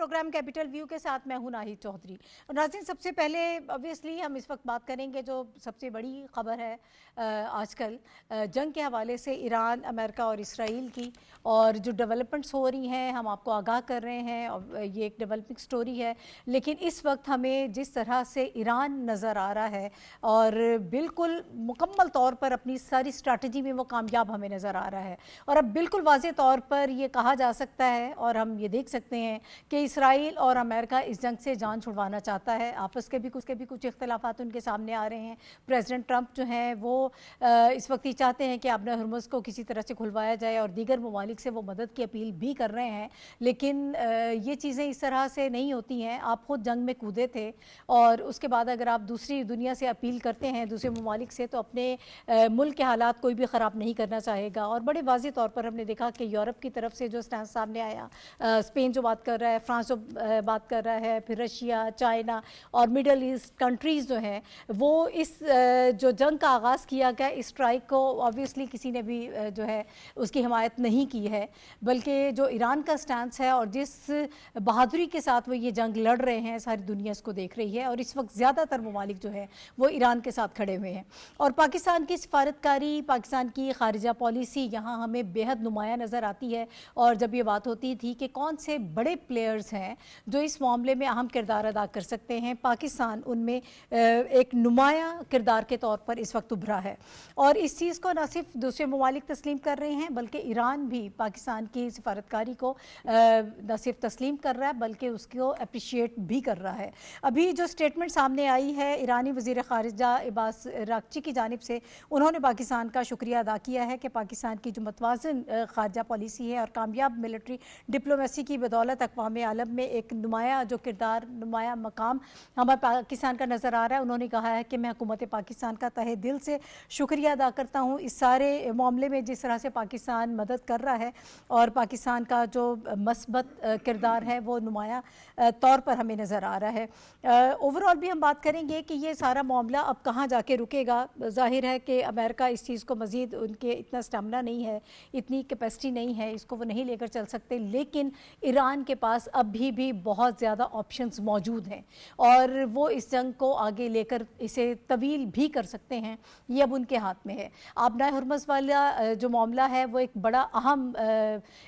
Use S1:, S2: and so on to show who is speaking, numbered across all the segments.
S1: Programme capital view के साथ मैं हूं नाहिद चौधरी। नाज़रीन, सबसे पहले ऑब्वियसली हम इस वक्त बात करेंगे जो सबसे बड़ी खबर है आजकल जंग के हवाले से ईरान, अमेरिका और इसराइल की, और जो डेवलपमेंट्स हो रही हैं हम आपको आगाह कर रहे हैं। और ये एक डेवलपिंग स्टोरी है, लेकिन इस वक्त हमें जिस तरह से ईरान नज़र आ रहा है और बिल्कुल मुकम्मल तौर पर अपनी सारी स्ट्रैटेजी में वो कामयाब हमें नज़र आ रहा है। और अब बिल्कुल वाज़े तौर पर ये कहा जा सकता है और हम ये देख सकते हैं कि इसराइल और अमेरिका इस जंग से जान छुड़वाना चाहता है। आपस के भी कुछ इख्तलाफात उनके सामने आ रहे हैं। प्रेसिडेंट ट्रंप जो हैं वो इस वक्त ये चाहते हैं कि आबना हुर्मुज़ को किसी तरह से खुलवाया जाए और दीगर ममालिक से वो मदद की अपील भी कर रहे हैं, लेकिन ये चीज़ें इस तरह से नहीं होती हैं। आप खुद जंग में कूदे थे और उसके बाद अगर आप दूसरी दुनिया से अपील करते हैं, दूसरे ममालिक से, तो अपने मुल्क के हालात कोई भी ख़राब नहीं करना चाहेगा। और बड़े वाज़े तौर पर हमने देखा कि यूरोप की तरफ से जो स्टैंड सामने आया, स्पेन जो बात कर रहा है, फ्रांस जो बात कर रहा है, फिर रशिया, चाइना और मिडल ईस्ट कंट्रीज़ जो हैं वो इस जो जंग का आगाज़ किया गया इस स्ट्राइक को ऑब्वियसली किसी ने भी जो है उसकी हिमायत नहीं की है, बल्कि जो ईरान का स्टैंड है और जिस बहादुरी के साथ वो ये जंग लड़ रहे हैं सारी दुनिया इसको देख रही है। और इस वक्त ज़्यादातर ममालिक जो है वो ईरान के साथ खड़े हुए हैं। और पाकिस्तान की सिफारतकारी, पाकिस्तान की खारिजा पॉलिसी यहाँ हमें बेहद नुमाया नज़र आती है। और जब ये बात होती थी कि कौन से बड़े प्लेयर्स हैं जो इस मामले में अहम किरदार अदा कर सकते हैं, पाकिस्तान उनमें एक नुमाया किरदार के तौर पर इस वक्त उभरा है। और इस चीज़ को न सिर्फ दूसरे ममालिक तस्लीम कर रहे हैं, बल्कि ईरान भी पाकिस्तान की सिफारतकारी को न सिर्फ तस्लीम कर रहा है बल्कि उसको अप्रिशिएट भी कर रहा है। अभी जो स्टेटमेंट सामने आई है ईरानी वज़ीर ख़ारिजा अब्बास अराग़ची की जानिब से, उन्होंने पाकिस्तान का शुक्रिया अदा किया है कि पाकिस्तान की जो मतवाज़न ख़ारिजा पॉलिसी है और कामयाब मिलिट्री डिप्लोमेसी की बदौलत अक़वाम आलम में एक नुमाया जो किरदार, नुमाया मकाम हमारे पाकिस्तान का नज़र आ रहा है। उन्होंने कहा है कि मैं हुकूमत पाकिस्तान का तहे दिल से शुक्रिया अदा करता हूँ इस सारे मामले में जिस तरह से पाकिस्तान मदद कर रहा है और पाकिस्तान का जो मस्बत किरदार है वो नुमाया तौर पर हमें नज़र आ रहा है। ओवरऑल भी हम बात करेंगे कि ये सारा मामला अब कहाँ जाके रुकेगा। ज़ाहिर है कि अमेरिका इस चीज़ को मज़ीद, उनके इतना स्टेमिना नहीं है, इतनी कैपेसिटी नहीं है, इसको वो नहीं लेकर चल सकते, लेकिन ईरान के पास अभी भी बहुत ज़्यादा ऑप्शंस मौजूद हैं और वो इस जंग को आगे लेकर इसे तवील भी कर सकते हैं। ये अब उनके हाथ में है। आबना हुर्मुज़ वाला जो मामला है वो एक बड़ा अहम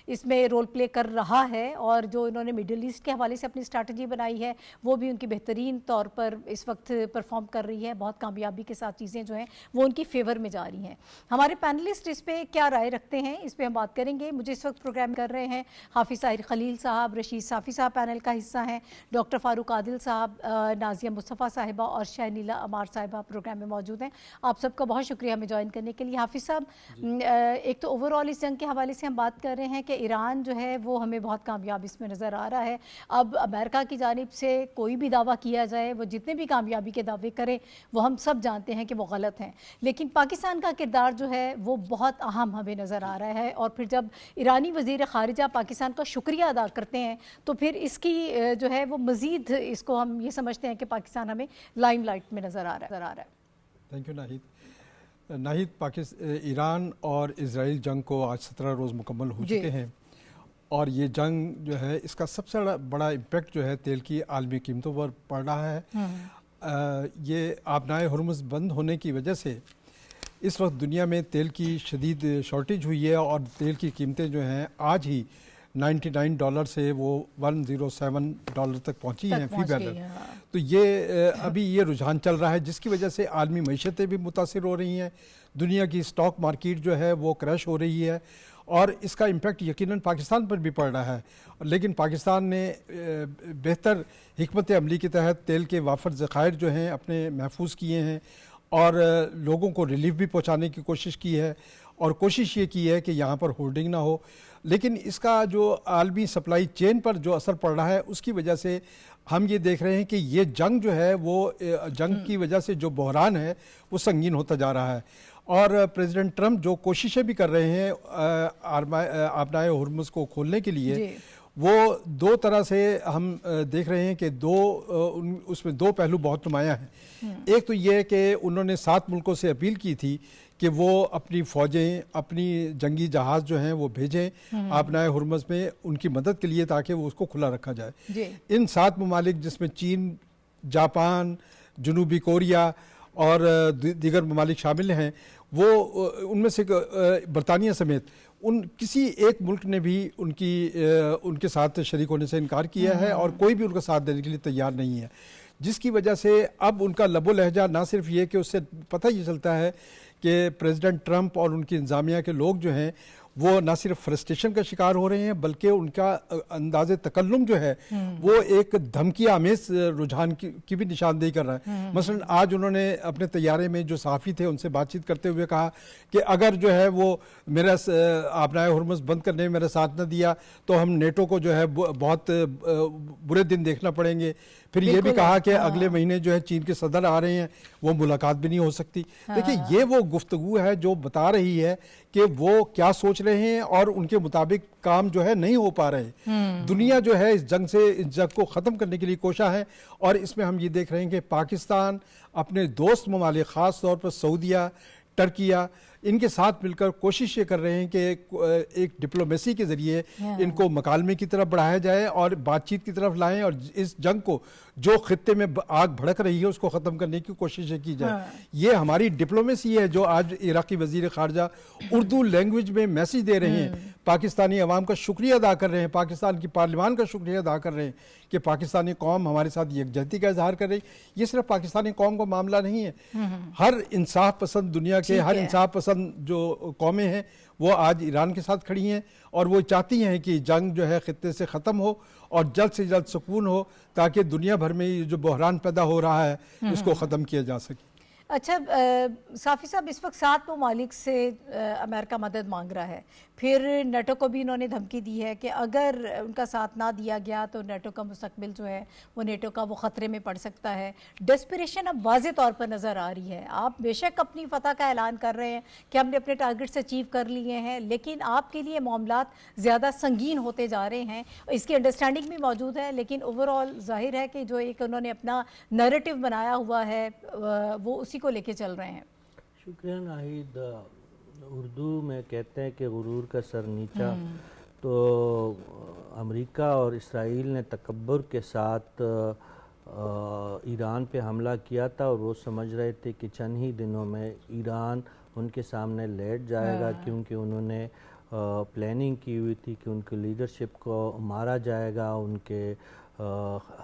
S1: इसमें रोल प्ले कर रहा है और जो इन्होंने मिडल ईस्ट के हवाले से अपनी स्ट्रैटेजी बनाई है वो भी उनकी बेहतरीन तौर पर इस वक्त परफॉर्म कर रही है। बहुत कामयाबी के साथ चीज़ें जो हैं वो उनकी फेवर में जा रही हैं। हमारे पैनलिस्ट इस पर क्या राय रखते हैं इस पर हम बात करेंगे। मुझे इस वक्त प्रोग्राम कर रहे हैं हाफिज़ ताहिर खलील साहब, रशीद साफ़ी साहब पैनल का हिस्सा हैं, डॉक्टर फ़ारूक आदिल साहब, नाज़िया मुस्तफ़ा साहिबा और शहनीला अमार साहिबा प्रोग्राम में मौजूद हैं। आप सबका बहुत शुक्रिया हमें ज्वाइन करने के लिए। हाफिज़ साहब, एक तो ओवरऑल इस जंग के हवाले से हम बात कर रहे हैं कि ईरान जो है वो हमें बहुत कामयाब इसमें नज़र आ रहा है। अब अमेरिका की जानिब से कोई भी दावा किया जाए, वो जितने भी कामयाबी के दावे करें वो हम सब जानते हैं कि वो गलत हैं, लेकिन पाकिस्तान का किरदार जो है वो बहुत अहम हमें नज़र आ रहा है। और फिर जब ईरानी वज़ीर ख़ारिजा पाकिस्तान का शुक्रिया अदा करते हैं तो फिर इसकी जो है वो मज़ीद इसको हम ये समझते हैं कि पाकिस्तान हमें लाइमलाइट में नज़र आ रहा है।
S2: Thank you Nahid. ईरान और इजराइल जंग को आज 17 रोज़ मुकम्मल हो चुके हैं और ये जंग जो है इसका सबसे बड़ा इम्पेक्ट जो है तेल की आलमी कीमतों पर पड़ रहा है। ये आबनाए हुर्मुज़ बंद होने की वजह से इस वक्त दुनिया में तेल की शदीद शॉर्टेज हुई है और तेल की कीमतें जो हैं आज ही $99 से वो $107 तक पहुंची हैं फी बैरल। तो ये अभी ये रुझान चल रहा है जिसकी वजह से आलमी मईशतें भी मुतासिर हो रही हैं, दुनिया की स्टॉक मार्केट जो है वो क्रैश हो रही है और इसका इम्पेक्ट यकीनन पाकिस्तान पर भी पड़ रहा है। लेकिन पाकिस्तान ने बेहतर हिकमत अमली के तहत तेल के वाफर ज़खायर जो हैं अपने महफूज किए हैं और लोगों को रिलीफ भी पहुँचाने की कोशिश की है और कोशिश ये की है कि यहाँ पर होल्डिंग ना हो। लेकिन इसका जो आलमी सप्लाई चेन पर जो असर पड़ रहा है उसकी वजह से हम ये देख रहे हैं कि ये जंग जो है वो जंग की वजह से जो बहरान है वो संगीन होता जा रहा है। और प्रेसिडेंट ट्रंप जो कोशिशें भी कर रहे हैं आबनाए हुर्मुज़ को खोलने के लिए, वो दो तरह से हम देख रहे हैं कि उसमें दो पहलू बहुत नुमायां हैं। एक तो ये कि उन्होंने 7 मुल्कों से अपील की थी कि वो अपनी फ़ौजें, अपनी जंगी जहाज़ जो हैं वो भेजें आबनाए हुर्मुज़ में उनकी मदद के लिए, ताकि वो उसको खुला रखा जाए। इन 7 ममालिक जिसमें चीन, जापान, जनूबी कोरिया और दीगर ममालिक शामिल हैं, वो उनमें से बरतानिया समेत किसी एक मुल्क ने भी उनके साथ शरीक होने से इनकार किया है और कोई भी उनका साथ देने के लिए तैयार नहीं है, जिसकी वजह से अब उनका लबो लहजा ना सिर्फ ये कि उससे पता ये चलता है कि प्रेसिडेंट ट्रंप और उनकी इंतजामिया के लोग जो हैं वो ना सिर्फ फ्रस्ट्रेशन का शिकार हो रहे हैं, बल्कि उनका अंदाज़े तकल्लुम जो है वो एक धमकी आमेज रुझान की भी निशानदेही कर रहा है। मसलन आज उन्होंने अपने तैयारे में जो सहाफ़ी थे उनसे बातचीत करते हुए कहा कि अगर जो है वो मेरा आबनाए हुर्मुज़ बंद करने में मेरा साथ न दिया तो हम नेटो को जो है बहुत बुरे दिन देखना पड़ेंगे। फिर ये भी कहा कि अगले महीने जो है चीन के सदर आ रहे हैं, वो मुलाकात भी नहीं हो सकती। देखिए, ये वो गुफ्तगू है जो बता रही है कि वो क्या सोच रहे हैं और उनके मुताबिक काम जो है नहीं हो पा रहे। दुनिया जो है इस जंग को ख़त्म करने के लिए कोशा है और इसमें हम ये देख रहे हैं कि पाकिस्तान अपने दोस्त ममालिक, ख़ास तौर पर सऊदिया, टर्किया, इनके साथ मिलकर कोशिश ये कर रहे हैं कि एक डिप्लोमेसी के ज़रिए इनको मकालमे की तरफ बढ़ाया जाए और बातचीत की तरफ लाएं और इस जंग को जो खित्ते में आग भड़क रही है उसको ख़त्म करने की कोशिश की जाए। ये हमारी डिप्लोमेसी है जो आज इराक़ी वज़ीर ख़ारजा उर्दू लैंग्वेज में मैसेज दे रहे हैं, पाकिस्तानी अवाम का शुक्रिया अदा कर रहे हैं, पाकिस्तान की पार्लियामान का शुक्रिया अदा कर रहे हैं कि पाकिस्तानी कौम हमारे साथ यकजहती का इजहार कर रही। ये सिर्फ पाकिस्तानी कौम का मामला नहीं है, हर इंसाफ पसंद दुनिया के हर इंसाफ पसंद जो कौमें हैं वो आज ईरान के साथ खड़ी हैं और वो चाहती हैं कि जंग जो है खित्ते से ख़त्म हो और जल्द से जल्द सुकून हो, ताकि दुनिया भर में ये जो बहरान पैदा हो रहा है इसको ख़त्म किया जा सके।
S1: अच्छा, साफ़ी साहब, इस वक्त 7 ममालिक से अमेरिका मदद मांग रहा है, फिर नेटो को भी इन्होंने धमकी दी है कि अगर उनका साथ ना दिया गया तो नेटो का मुस्तकबिल जो है वो नेटो का वो ख़तरे में पड़ सकता है। डेस्परेशन अब वाज़े तौर पर नज़र आ रही है। आप बेशक अपनी फतह का ऐलान कर रहे हैं कि हमने अपने टारगेट्स अचीव कर लिए हैं, लेकिन आपके लिए मामलात ज़्यादा संगीन होते जा रहे हैं। इसकी अंडरस्टैंडिंग भी मौजूद है, लेकिन ओवरऑल जाहिर है कि जो एक उन्होंने अपना नैरेटिव बनाया हुआ है वो उसी को लेके चल रहे हैं।
S3: शुक्रिया नाहिद। उर्दू में कहते हैं कि गुरूर का सर नीचा, तो अमेरिका और इसराइल ने तकब्बुर के साथ ईरान पे हमला किया था और वो समझ रहे थे कि चंद ही दिनों में ईरान उनके सामने लेट जाएगा, क्योंकि उन्होंने प्लानिंग की हुई थी कि उनकी लीडरशिप को मारा जाएगा, उनके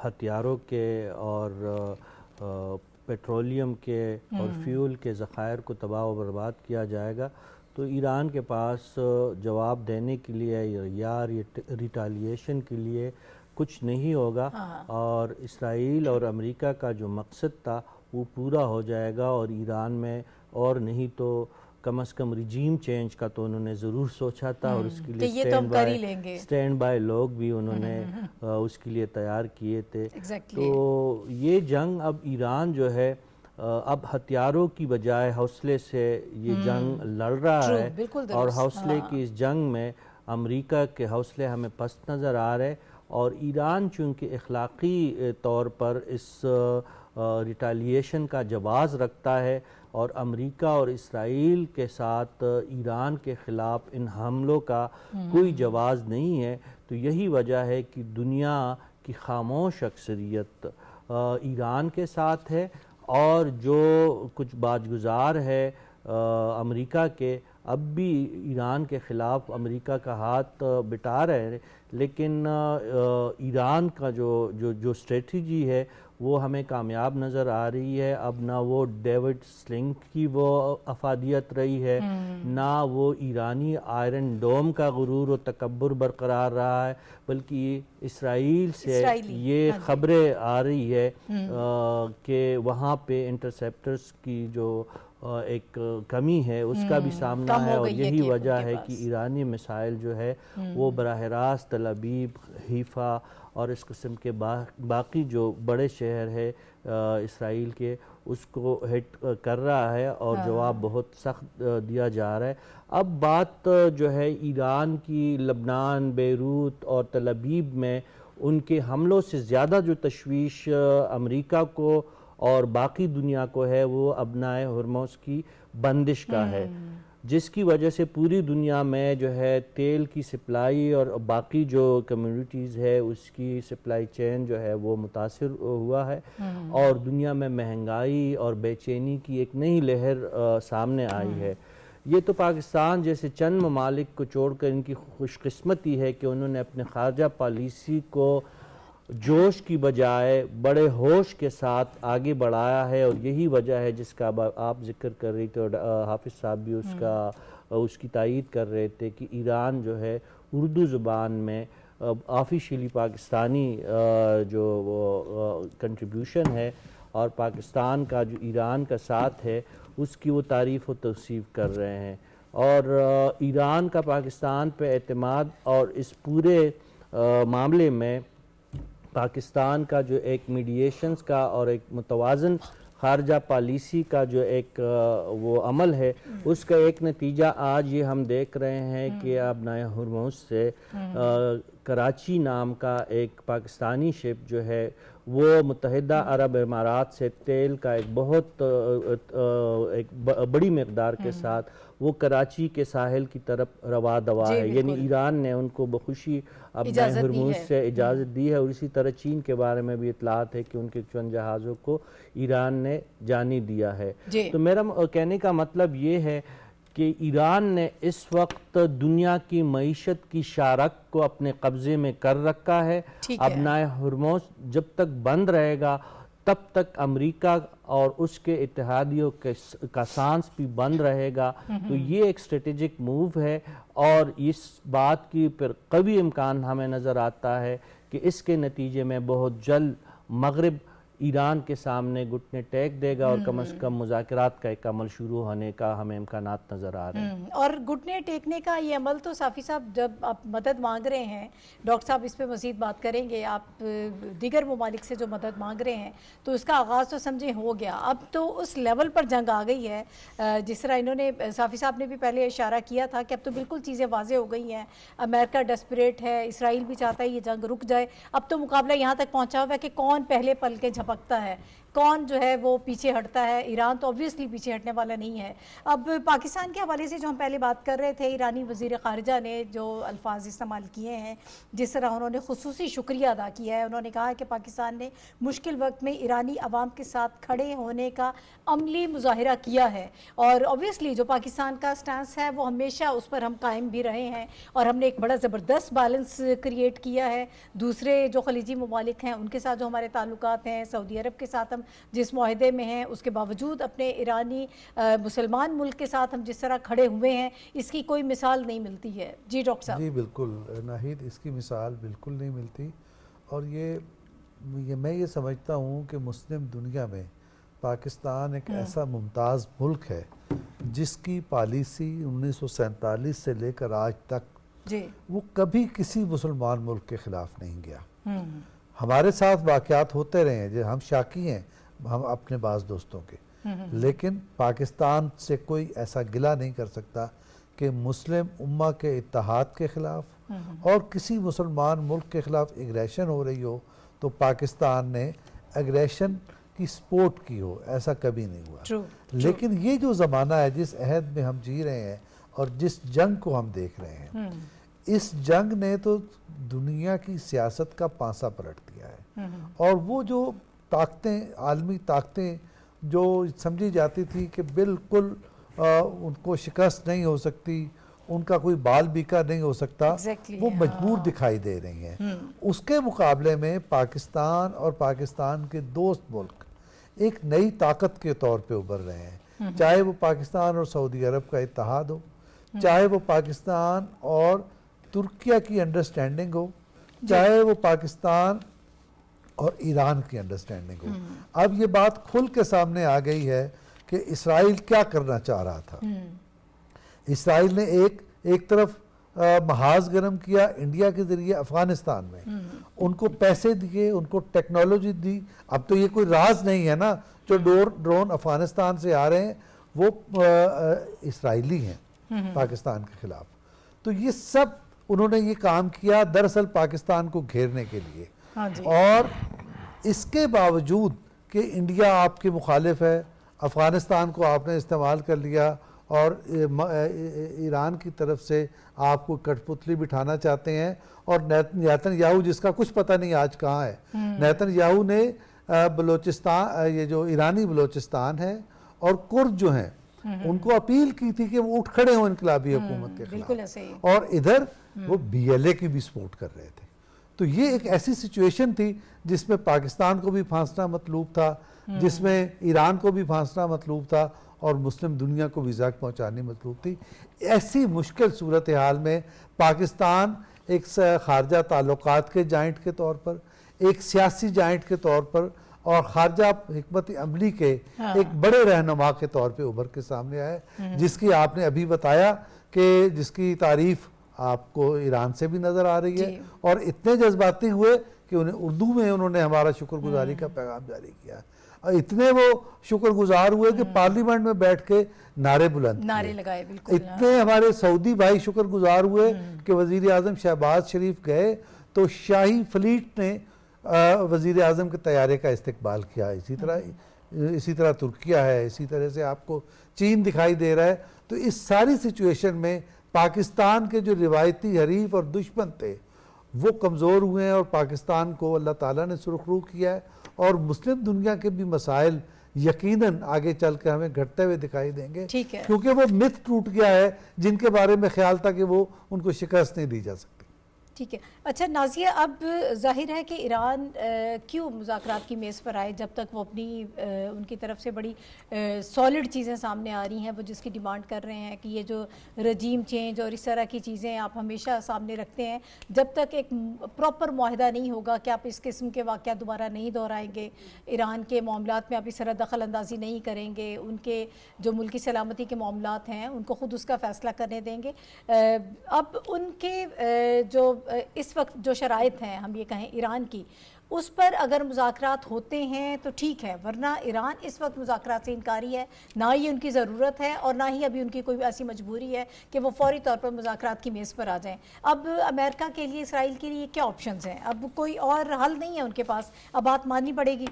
S3: हथियारों के और पेट्रोलियम के और फ्यूल के ज़खायर को तबाह व बर्बाद किया जाएगा। तो ईरान के पास जवाब देने के लिए या रिटालिएशन के लिए कुछ नहीं होगा और इसराइल और अमेरिका का जो मकसद था वो पूरा हो जाएगा और ईरान में और नहीं तो कम से कम रिजीम चेंज का तो उन्होंने ज़रूर सोचा था और उसके लिए स्टैंड बाय लोग भी उन्होंने उसके लिए तैयार किए थे। तो ये जंग अब ईरान जो है अब हथियारों की बजाय हौसले से ये जंग लड़ रहा है और हौसले की इस जंग में अमेरिका के हौसले हमें पस्त नज़र आ रहे और ईरान चूँकि अखलाक़ी तौर पर इस रिटालिएशन का जवाज़ रखता है और अमेरिका और इसराइल के साथ ईरान के ख़िलाफ़ इन हमलों का कोई जवाज़ नहीं है, तो यही वजह है कि दुनिया की खामोश अक्सरियत ईरान के साथ है और जो कुछ बाजगुजार है अमेरिका के अब भी ईरान के ख़िलाफ़ अमेरिका का हाथ बिठा रहे हैं, लेकिन ईरान का जो स्ट्रेटजी है वो हमें कामयाब नज़र आ रही है। अब ना वो डेविड स्लिंग की वो अफादियत रही है, ना वो ईरानी आयरन डोम का गुरूर और तकब्बुर बरकरार रहा है, बल्कि इसराइल से ये खबरें आ रही है कि वहाँ पे इंटरसेप्टर्स की जो एक कमी है उसका भी सामना है, और यही वजह है कि ईरानी मिसाइल जो है वो बराह रास्त तल अबीब, हीफा और इस किस्म के बाकी जो बड़े शहर है इसराइल के उसको हिट कर रहा है, और जवाब बहुत सख्त दिया जा रहा है। अब बात जो है ईरान की लबनान, बेरूत और तल अबीब में उनके हमलों से ज़्यादा जो तशवीश अमेरिका को और बाकी दुनिया को है वो अबनाए हुर्मुज़ की बंदिश का है, जिसकी वजह से पूरी दुनिया में जो है तेल की सप्लाई और बाकी जो कम्युनिटीज़ है उसकी सप्लाई चेन जो है वो मुतासिर हुआ है, और दुनिया में महंगाई और बेचैनी की एक नई लहर सामने आई है। ये तो पाकिस्तान जैसे चंद ममालिक को छोड़कर इनकी खुशकिस्मती है कि उन्होंने अपने खारजा पॉलिसी को जोश की बजाय बड़े होश के साथ आगे बढ़ाया है, और यही वजह है जिसका आप जिक्र कर रही थे और हाफिज़ साहब भी उसकी तायीद कर रहे थे कि ईरान जो है उर्दू ज़ुबान में ऑफिशियली पाकिस्तानी जो कंट्रीब्यूशन है और पाकिस्तान का जो ईरान का साथ है उसकी वो तारीफ़ व तौसीफ़ कर रहे हैं, और ईरान का पाकिस्तान पे एतमाद और इस पूरे मामले में पाकिस्तान का जो एक मीडिएशंस का और एक मुतवाज़न खारजा पॉलिसी का जो एक वो अमल है उसका एक नतीजा आज ये हम देख रहे हैं कि अबनाए हुर्मुज़ से कराची नाम का एक पाकिस्तानी शिप जो है वो मुत्तहिदा अरब इमारात से तेल का एक बहुत बड़ी मकदार के साथ वो कराची के साहिल की तरफ रवा दवा है, यानी ईरान ने उनको बखुशी अबनाए हुर्मुज़ से इजाज़त दी है। और इसी तरह चीन के बारे में भी इतलात है कि उनके चंद जहाज़ों को ईरान ने जाने दिया है। तो मेरा कहने का मतलब ये है कि ईरान ने इस वक्त दुनिया की मईशत की शारक को अपने कब्जे में कर रखा है। अबनाए हुर्मुज़ जब तक बंद रहेगा तब तक अमेरिका और उसके इत्तेहादियों का सांस भी बंद रहेगा। तो ये एक स्ट्रेटेजिक मूव है, और इस बात की फिर कभी इम्कान हमें नज़र आता है कि इसके नतीजे में बहुत जल्द मगरिब ईरान के सामने घुटने टेक देगा और कम से कम मुज़ाकरात का एक अमल शुरू होने का हमें इम्कानात नज़र आ रहे हैं।
S1: और घुटने टेकने का ये अमल तो साफ़ी साहब जब आप मदद मांग रहे हैं, डॉक्टर साहब इस पे मज़ीद बात करेंगे, आप दीगर ममालिक से जो मदद मांग रहे हैं तो उसका आगाज़ तो समझे हो गया, अब तो उस लेवल पर जंग आ गई है जिस तरह इन्होंने साफ़ी साहब ने भी पहले इशारा किया था कि अब तो बिल्कुल चीज़ें वाज़े हो गई हैं। अमेरिका डेस्परेट है, इसराइल भी चाहता है ये जंग रुक जाए। अब तो मुकाबला यहाँ तक पहुँचा हुआ है कि कौन पहले पल के झपकता है, कौन जो है वो पीछे हटता है। ईरान तो ऑब्वियसली पीछे हटने वाला नहीं है। अब पाकिस्तान के हवाले से जो हम पहले बात कर रहे थे, ईरानी वज़ीर ख़ारिजा ने जो अल्फाज इस्तेमाल किए हैं, जिस तरह उन्होंने खुसूसी शुक्रिया अदा किया है, उन्होंने कहा कि पाकिस्तान ने मुश्किल वक्त में ईरानी अवाम के साथ खड़े होने का अमली मुजाहिरा किया है, और ऑब्वियसली जो पाकिस्तान का स्टैंस है वो हमेशा उस पर हम कायम भी रहे हैं, और हमने एक बड़ा ज़बरदस्त बैलेंस क्रिएट किया है दूसरे जो खलीजी ममालिक हैं उनके साथ जो हमारे ताल्लुकात हैं, सऊदी अरब के साथ हम जिस मुआहदे में हैं उसके बावजूद अपने ईरानी मुसलमान मुल्क के साथ हम जिस तरह खड़े हुए हैं, इसकी कोई मिसाल नहीं मिलती है। जी डॉक्टर साहब।
S4: जी बिल्कुल नाहिद, इसकी मिसाल बिल्कुल नहीं मिलती, और मैं ये समझता हूँ कि मुस्लिम दुनिया में पाकिस्तान एक ऐसा मुमताज़ मुल्क है जिसकी पॉलिसी 1947 से लेकर आज तक वो कभी किसी मुसलमान मुल्क के ख़िलाफ़ नहीं गया। हमारे साथ वाक़यात होते रहे हैं, जो हम शाकी हैं हम अपने बाज़ दोस्तों के, लेकिन पाकिस्तान से कोई ऐसा गिला नहीं कर सकता कि मुस्लिम उम्मा के इत्तेहाद के ख़िलाफ़ और किसी मुसलमान मुल्क के ख़िलाफ़ एग्रेशन हो रही हो तो पाकिस्तान ने एग्रेशन की सपोर्ट की हो, ऐसा कभी नहीं हुआ। लेकिन ये जो ज़माना है, जिस अहद में हम जी रहे हैं और जिस जंग को हम देख रहे हैं, इस जंग ने तो दुनिया की सियासत का पांसा पलट दिया है, और वो जो ताकतें, आलमी ताकतें जो समझी जाती थी कि बिल्कुल उनको शिकस्त नहीं हो सकती, उनका कोई बाल बीका नहीं हो सकता, वो मजबूर दिखाई दे रही हैं। उसके मुकाबले में पाकिस्तान और पाकिस्तान के दोस्त मुल्क एक नई ताकत के तौर पे उभर रहे हैं, चाहे वो पाकिस्तान और सऊदी अरब का इत्तेहाद हो, चाहे वो पाकिस्तान और तुर्किया की अंडरस्टैंडिंग हो, चाहे वो पाकिस्तान और ईरान की अंडरस्टैंडिंग हो। अब ये बात खुल के सामने आ गई है कि इसराइल क्या करना चाह रहा था। इसराइल ने एक तरफ महाज गर्म किया इंडिया के जरिए अफगानिस्तान में, उनको पैसे दिए, उनको टेक्नोलॉजी दी। अब तो ये कोई राज नहीं है ना, जो ड्रोन अफगानिस्तान से आ रहे हैं वो इसराइली हैं पाकिस्तान के खिलाफ। तो ये सब उन्होंने ये काम किया दरअसल पाकिस्तान को घेरने के लिए।
S1: हाँ जी।
S4: और इसके बावजूद कि इंडिया आपके मुखालिफ है, अफगानिस्तान को आपने इस्तेमाल कर लिया और ईरान की तरफ से आपको कठपुतली बिठाना चाहते हैं। और नेतन्याहू जिसका कुछ पता नहीं आज कहाँ है, नेतन्याहू ने बलोचिस्तान, ये जो ईरानी बलोचिस्तान है और कुर्द जो हैं उनको अपील की थी कि वो उठ खड़े हों इनकलाबी हुकूमत के खिलाफ, और इधर वो BLA की भी सपोर्ट कर रहे थे। तो ये एक ऐसी सिचुएशन थी जिसमें पाकिस्तान को भी फांसना मतलूब था, जिसमें ईरान को भी फांसना मतलूब था और मुस्लिम दुनिया को भी ज़ाक पहुँचानी मतलूब थी। ऐसी मुश्किल सूरत हाल में पाकिस्तान एक खारजा ताल्लुकात के जाइंट के तौर पर, एक सियासी जाइंट के तौर पर और खारजा हिकमत अमली के एक बड़े रहनुमा के तौर पे उभर के सामने आए, जिसकी आपने अभी बताया कि जिसकी तारीफ आपको ईरान से भी नज़र आ रही है। और इतने जज्बाती हुए कि उन्हें उर्दू में उन्होंने हमारा शुक्रगुजारी का पैगाम जारी किया और इतने वो शुक्रगुजार हुए कि पार्लियामेंट में बैठ के नारे लगाए। बिल्कुल इतने हमारे सऊदी भाई शुक्रगुजार हुए कि वजीर आजम शहबाज शरीफ गए तो शाही फ्लीट ने वजीर आजम के तैयारे का इस्तकबाल किया। इसी तरह तुर्किया है, इसी तरह से आपको चीन दिखाई दे रहा है। तो इस सारी सिचुएशन में पाकिस्तान के जो रिवायती हरीफ और दुश्मन थे वो कमज़ोर हुए हैं और पाकिस्तान को अल्लाह ताला ने सुरखरू किया है। और मुस्लिम दुनिया के भी मसाइल यकीनन आगे चल के हमें घटते हुए दिखाई देंगे, क्योंकि वो मिथ टूट गया है जिनके बारे में ख्याल था कि वो उनको शिकस्त नहीं दी जा सकती।
S1: ठीक है। अच्छा नाज़िया, अब जाहिर है कि ईरान क्यों मुज़ाकरात की मेज़ पर आए जब तक वो अपनी उनकी तरफ से बड़ी सॉलिड चीज़ें सामने आ रही हैं, वो जिसकी डिमांड कर रहे हैं कि ये जो रजीम चेंज और इस तरह की चीज़ें आप हमेशा सामने रखते हैं, जब तक एक प्रॉपर मुआहदा नहीं होगा कि आप इस किस्म के वाक़या दोबारा नहीं दोहराएंगे, ईरान के मामलात में आप इस तरह दखल अंदाजी नहीं करेंगे, उनके जो मुल्की सलामती के मामलात हैं उनको ख़ुद उसका फ़ैसला करने देंगे। अब उनके जो इस वक्त जो शराइत हैं, हम ये कहें ईरान की, उस पर अगर मुज़ाकरात होते हैं तो ठीक है, वरना ईरान इस वक्त मुज़ाकरात से इनकारी है, ना ही उनकी ज़रूरत है और ना ही अभी उनकी कोई ऐसी मजबूरी है कि वो फौरी तौर पर मुज़ाकरात की मेज़ पर आ जाएं। अब अमेरिका के लिए, इसराइल के लिए क्या ऑप्शंस हैं? अब कोई और हल नहीं है उनके पास, अब बात माननी पड़ेगी।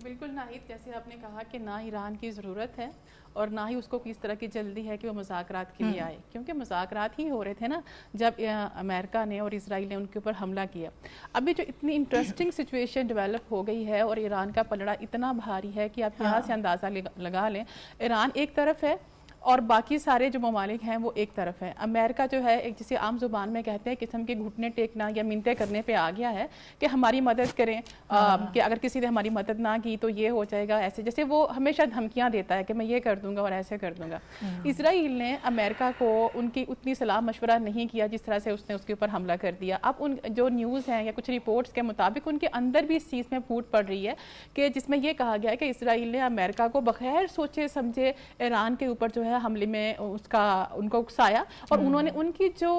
S5: बिल्कुल नाहिद, जैसे आपने कहा कि ना ईरान की ज़रूरत है और ना ही उसको किस तरह की जल्दी है कि वो मुज़ाकरात के लिए आए, क्योंकि मुज़ाकरात ही हो रहे थे ना जब अमेरिका ने और इसराइल ने उनके ऊपर हमला किया। अभी जो इतनी इंटरेस्टिंग सिचुएशन डेवलप हो गई है और ईरान का पलड़ा इतना भारी है कि आप यहाँ से अंदाज़ा लगा लें, ईरान एक तरफ है और बाकी सारे जो ममालिक हैं वो एक तरफ है। अमेरिका जो है एक जिसे आम जुबान में कहते हैं किस्म के घुटने टेकना या मिन्नतें करने पे आ गया है कि हमारी मदद करें, कि अगर किसी ने हमारी मदद ना की तो ये हो जाएगा, ऐसे जैसे वो हमेशा धमकियां देता है कि मैं ये कर दूंगा और ऐसे कर दूंगा। इसराइल ने अमेरिका को उनकी उतनी सलाह मशवरा नहीं किया जिस तरह से उसने उसके ऊपर हमला कर दिया। अब उन जो न्यूज़ हैं या कुछ रिपोर्ट्स के मुताबिक उनके अंदर भी इस चीज़ में फूट पड़ रही है कि जिसमें यह कहा गया है कि इसराइल ने अमेरिका को बगैर सोचे समझे ईरान के ऊपर जो है हमले में उनको उकसाया और उन्होंने उनकी जो